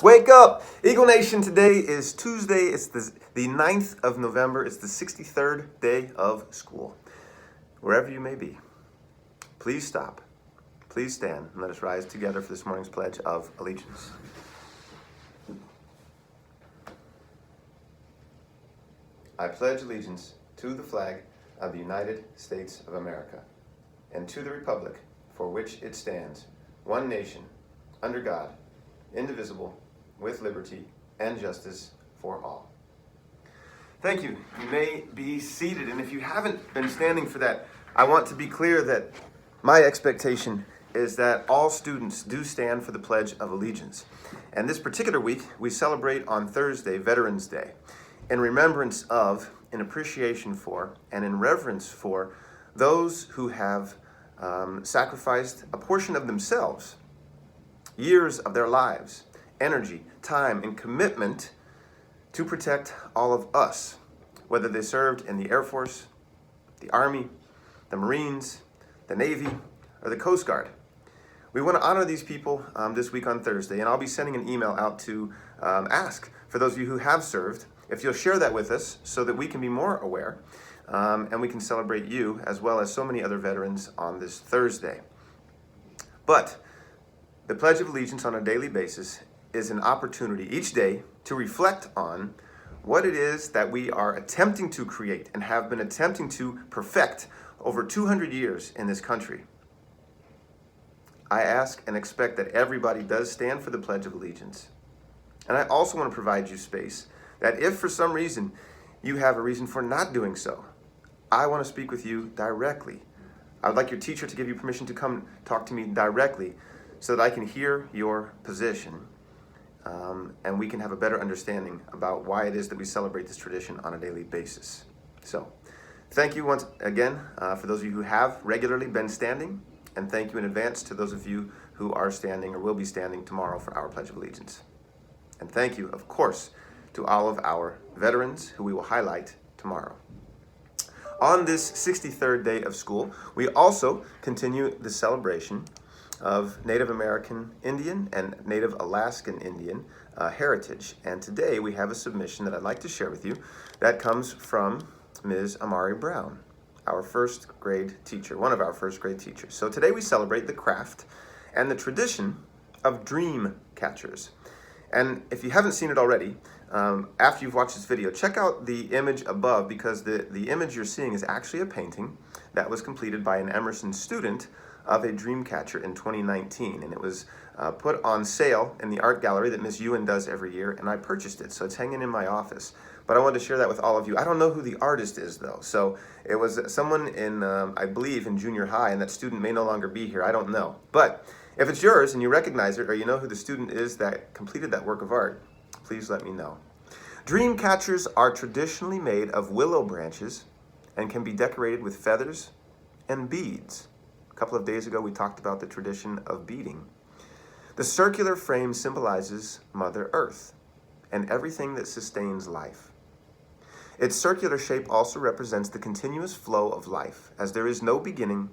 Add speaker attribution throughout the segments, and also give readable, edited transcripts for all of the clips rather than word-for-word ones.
Speaker 1: Wake up! Eagle Nation, today is Tuesday. It's the 9th of November. It's the 63rd day of school. Wherever you may be, please stop. Please stand and let us rise together for this morning's Pledge of Allegiance. I pledge allegiance to the flag of the United States of America and to the republic for which it stands, one nation, under God, indivisible, with liberty and justice for all. Thank you. You may be seated, and if you haven't been standing for that, I want to be clear that my expectation is that all students do stand for the Pledge of Allegiance. And this particular week, we celebrate on Thursday, Veterans Day, in remembrance of, in appreciation for, and in reverence for those who have sacrificed a portion of themselves, years of their lives, energy, time, and commitment to protect all of us, whether they served in the Air Force, the Army, the Marines, the Navy, or the Coast Guard. We want to honor these people this week on Thursday, and I'll be sending an email out to ask for those of you who have served, if you'll share that with us so that we can be more aware and we can celebrate you as well as so many other veterans on this Thursday. But the Pledge of Allegiance on a daily basis is an opportunity each day to reflect on what it is that we are attempting to create and have been attempting to perfect over 200 years in this country. I ask and expect that everybody does stand for the Pledge of Allegiance. And I also want to provide you space that if for some reason you have a reason for not doing so, I want to speak with you directly. I would like your teacher to give you permission to come talk to me directly so that I can hear your position and we can have a better understanding about why it is that we celebrate this tradition on a daily basis. So, thank you once again for those of you who have regularly been standing, and thank you in advance to those of you who are standing or will be standing tomorrow for our Pledge of Allegiance. And thank you, of course, to all of our veterans who we will highlight tomorrow. On this 63rd day of school, we also continue the celebration of Native American Indian and Native Alaskan Indian heritage. And today we have a submission that I'd like to share with you that comes from Ms. Amari Brown, our first grade teacher, one of our first grade teachers. So today we celebrate the craft and the tradition of dream catchers. And if you haven't seen it already, after you've watched this video, check out the image above, because the image you're seeing is actually a painting that was completed by an Emerson student of a dream catcher in 2019. And it was put on sale in the art gallery that Ms. Ewan does every year, and I purchased it, so it's hanging in my office. But I wanted to share that with all of you. I don't know who the artist is, though. So it was someone in, I believe, in junior high, and that student may no longer be here. I don't know. But if it's yours and you recognize it, or you know who the student is that completed that work of art, please let me know. Dream catchers are traditionally made of willow branches and can be decorated with feathers and beads. A couple of days ago, we talked about the tradition of beading. The circular frame symbolizes Mother Earth and everything that sustains life. Its circular shape also represents the continuous flow of life, as there is no beginning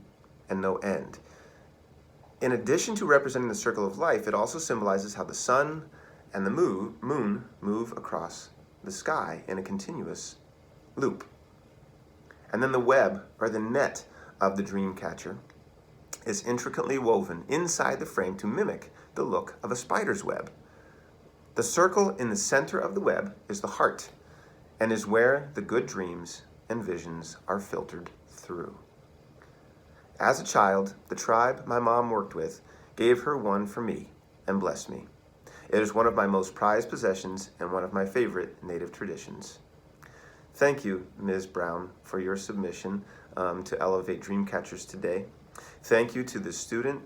Speaker 1: and no end. In addition to representing the circle of life, it also symbolizes how the sun and the moon move across the sky in a continuous loop. And then the web, or the net, of the dream catcher is intricately woven inside the frame to mimic the look of a spider's web. The circle in the center of the web is the heart, and is where the good dreams and visions are filtered through. As a child, the tribe my mom worked with gave her one for me and blessed me. It is one of my most prized possessions and one of my favorite Native traditions. Thank you, Ms. Brown, for your submission to elevate dream catchers today. Thank you to the student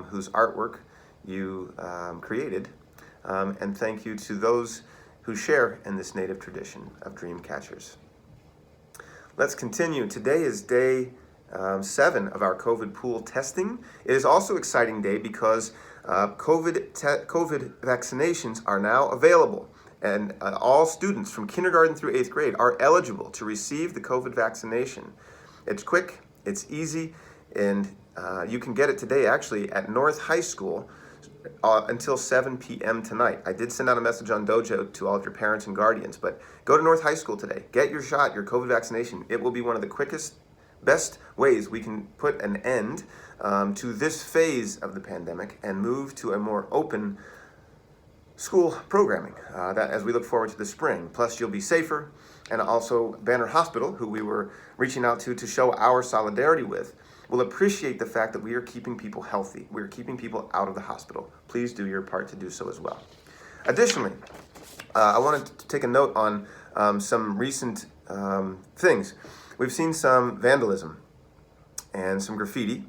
Speaker 1: whose artwork you created, and thank you to those who share in this Native tradition of dream catchers. Let's continue. Today is day 7 of our COVID pool testing. It is also an exciting day because COVID vaccinations are now available, and all students from kindergarten through 8th grade are eligible to receive the COVID vaccination. It's quick, it's easy, and you can get it today actually at North High School until 7 p.m. tonight. I did send out a message on Dojo to all of your parents and guardians, but go to North High School today. Get your shot, your COVID vaccination. It will be one of the quickest, best ways we can put an end to this phase of the pandemic and move to a more open school programming that as we look forward to the spring. Plus, you'll be safer. And also, Banner Hospital, who we were reaching out to show our solidarity with, will appreciate the fact that we are keeping people healthy. We are keeping people out of the hospital. Please do your part to do so as well. Additionally, I wanted to take a note on some recent things. We've seen some vandalism and some graffiti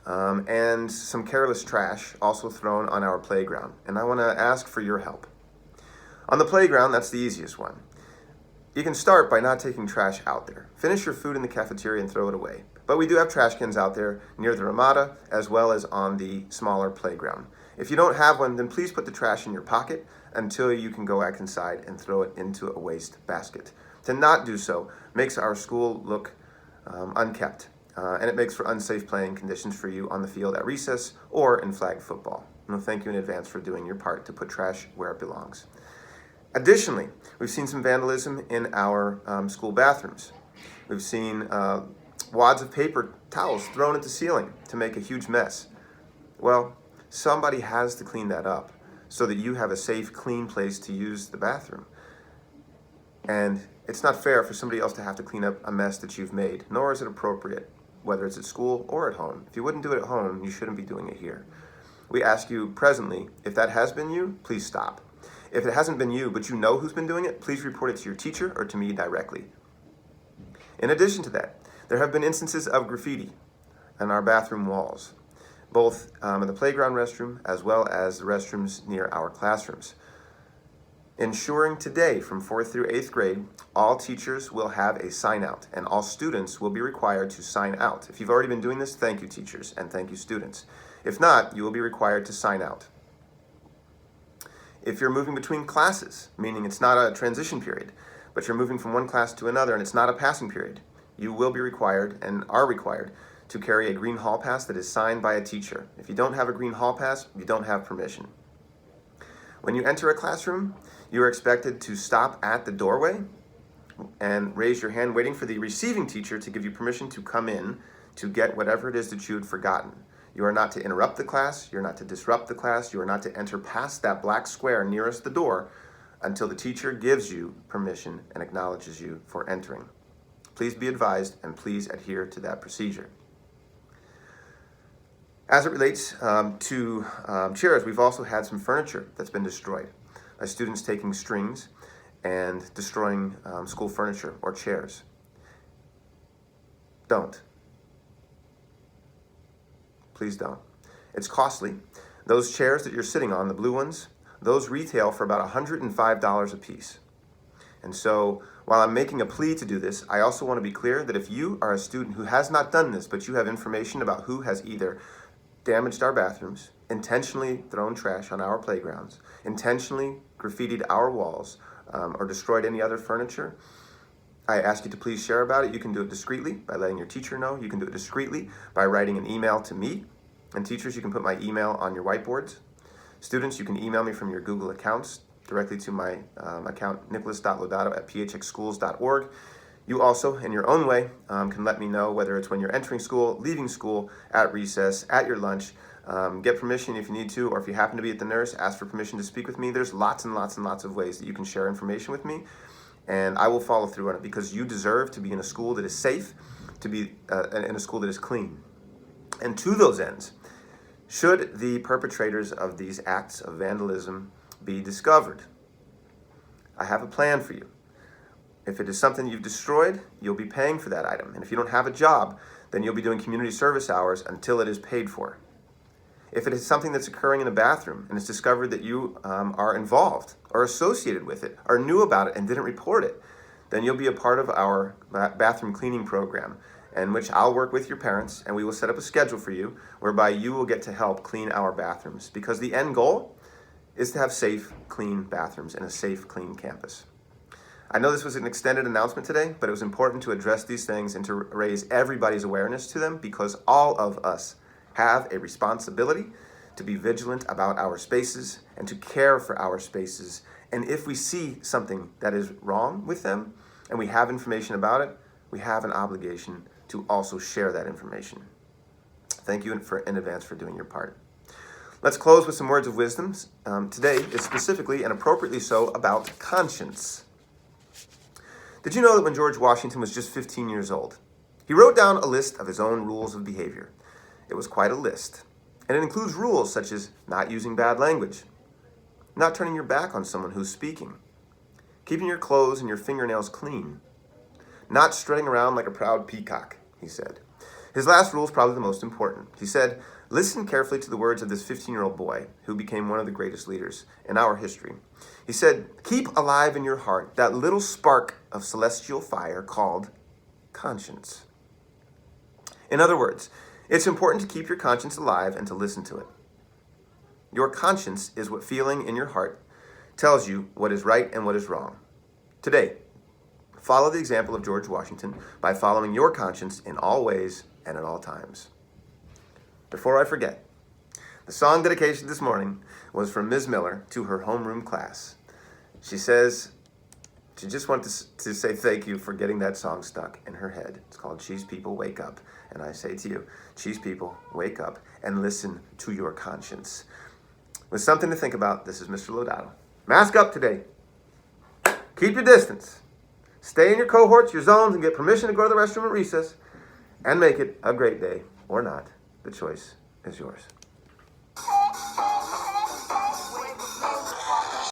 Speaker 1: and some careless trash also thrown on our playground. And I want to ask for your help. On the playground, that's the easiest one. You can start by not taking trash out there. Finish your food in the cafeteria and throw it away. But we do have trash cans out there near the Ramada as well as on the smaller playground. If you don't have one, then please put the trash in your pocket until you can go back inside and throw it into a waste basket. To not do so makes our school look unkept, and it makes for unsafe playing conditions for you on the field at recess or in flag football. And thank you in advance for doing your part to put trash where it belongs. Additionally, we've seen some vandalism in our school bathrooms. We've seen wads of paper towels thrown at the ceiling to make a huge mess. Well, somebody has to clean that up so that you have a safe, clean place to use the bathroom. And it's not fair for somebody else to have to clean up a mess that you've made, nor is it appropriate, whether it's at school or at home. If you wouldn't do it at home, you shouldn't be doing it here. We ask you presently, if that has been you, please stop. If it hasn't been you, but you know who's been doing it, please report it to your teacher or to me directly. In addition to that, there have been instances of graffiti on our bathroom walls, both in the playground restroom as well as the restrooms near our classrooms. Ensuring today from 4th through 8th grade, all teachers will have a sign out and all students will be required to sign out. If you've already been doing this, thank you teachers and thank you students. If not, you will be required to sign out. If you're moving between classes, meaning it's not a transition period, but you're moving from one class to another and it's not a passing period, you will be required and are required to carry a green hall pass that is signed by a teacher. If you don't have a green hall pass, you don't have permission. When you enter a classroom, you are expected to stop at the doorway and raise your hand waiting for the receiving teacher to give you permission to come in to get whatever it is that you had forgotten. You are not to interrupt the class, you're not to disrupt the class, you are not to enter past that black square nearest the door until the teacher gives you permission and acknowledges you for entering. Please be advised and please adhere to that procedure. As it relates to chairs, we've also had some furniture that's been destroyed by students taking strings and destroying school furniture or chairs. Don't. Please don't. It's costly. Those chairs that you're sitting on, the blue ones, those retail for about $105 a piece. And so while I'm making a plea to do this, I also want to be clear that if you are a student who has not done this, but you have information about who has either damaged our bathrooms, intentionally thrown trash on our playgrounds, intentionally graffitied our walls, or destroyed any other furniture, I ask you to please share about it. You can do it discreetly by letting your teacher know. You can do it discreetly by writing an email to me. And teachers, you can put my email on your whiteboards. Students, you can email me from your Google accounts directly to my account, nicholas.lodato@phxschools.org. You also, in your own way, can let me know whether it's when you're entering school, leaving school, at recess, at your lunch. Get permission if you need to, or if you happen to be at the nurse, ask for permission to speak with me. There's lots and lots and lots of ways that you can share information with me. And I will follow through on it because you deserve to be in a school that is safe, to be in a school that is clean. And to those ends, should the perpetrators of these acts of vandalism be discovered, I have a plan for you. If it is something you've destroyed, you'll be paying for that item. And if you don't have a job, then you'll be doing community service hours until it is paid for. If it is something that's occurring in a bathroom and it's discovered that you are involved or associated with it or knew about it and didn't report it, then you'll be a part of our bathroom cleaning program, in which I'll work with your parents and we will set up a schedule for you whereby you will get to help clean our bathrooms, because the end goal is to have safe, clean bathrooms and a safe, clean campus. I know this was an extended announcement today, but it was important to address these things and to raise everybody's awareness to them, because all of us have a responsibility to be vigilant about our spaces and to care for our spaces. And if we see something that is wrong with them and we have information about it, we have an obligation to also share that information. Thank you in advance for doing your part. Let's close with some words of wisdom. Today is specifically and appropriately so about conscience. Did you know that when George Washington was just 15 years old, he wrote down a list of his own rules of behavior? It was quite a list, and it includes rules such as not using bad language, not turning your back on someone who's speaking, keeping your clothes and your fingernails clean, not strutting around like a proud peacock, he said. His last rule is probably the most important. He said, listen carefully to the words of this 15-year-old boy who became one of the greatest leaders in our history. He said, keep alive in your heart that little spark of celestial fire called conscience. In other words, it's important to keep your conscience alive and to listen to it. Your conscience is what feeling in your heart tells you what is right and what is wrong. Today, follow the example of George Washington by following your conscience in all ways and at all times. Before I forget, the song dedication this morning was from Ms. Miller to her homeroom class. She says she just wanted to say thank you for getting that song stuck in her head. It's called Cheese People Wake Up. And I say to you, Cheese People, wake up and listen to your conscience. With something to think about, this is Mr. Lodato. Mask up today. Keep your distance. Stay in your cohorts, your zones, and get permission to go to the restroom at recess. And make it a great day or not. The choice is yours.